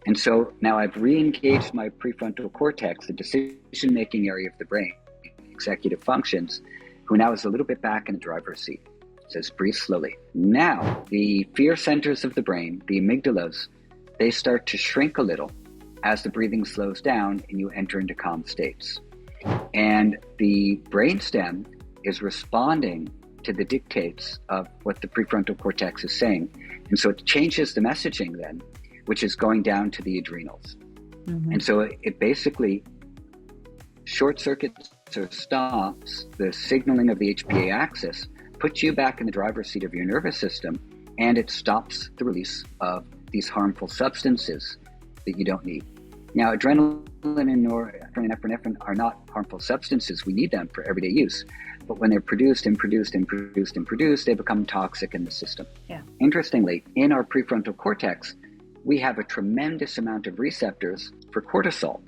And so now I've re-engaged my prefrontal cortex, the decision-making area of the brain, executive functions, who now is a little bit back in the driver's seat. It says, breathe slowly. Now, the fear centers of the brain, the amygdalas, they start to shrink a little as the breathing slows down and you enter into calm states. And the brainstem is responding to the dictates of what the prefrontal cortex is saying. And so it changes the messaging then, which is going down to the adrenals. Mm-hmm. And so it basically short circuits or stops the signaling of the HPA axis, puts you back in the driver's seat of your nervous system, and it stops the release of these harmful substances that you don't need. Now, adrenaline and norepinephrine are not harmful substances. We need them for everyday use. But when they're produced, they become toxic in the system. Yeah. Interestingly, in our prefrontal cortex, we have a tremendous amount of receptors for cortisol.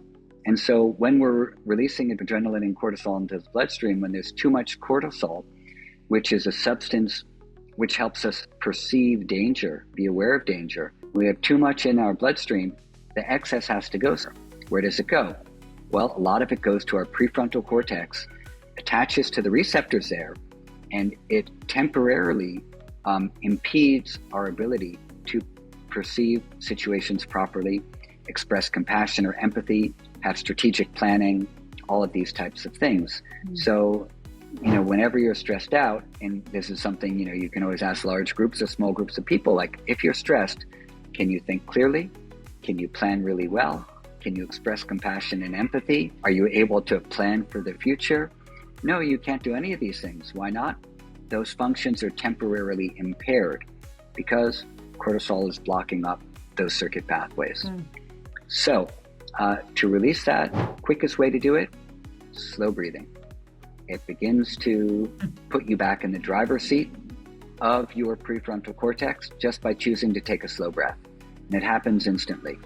And so when we're releasing adrenaline and cortisol into the bloodstream, when there's too much cortisol, which is a substance which helps us perceive danger, be aware of danger, we have too much in our bloodstream, the excess has to go somewhere. Where does it go? Well, a lot of it goes to our prefrontal cortex, attaches to the receptors there, and it temporarily impedes our ability to perceive situations properly, express compassion or empathy, have strategic planning, all of these types of things. Mm-hmm. So, whenever you're stressed out, and this is something, you can always ask large groups or small groups of people, like, if you're stressed, can you think clearly? Can you plan really well? Can you express compassion and empathy? Are you able to plan for the future? No, you can't do any of these things. Why not? Those functions are temporarily impaired because cortisol is blocking up those circuit pathways. Mm. So to release that, quickest way to do it, slow breathing. It begins to put you back in the driver's seat of your prefrontal cortex just by choosing to take a slow breath. And it happens instantly.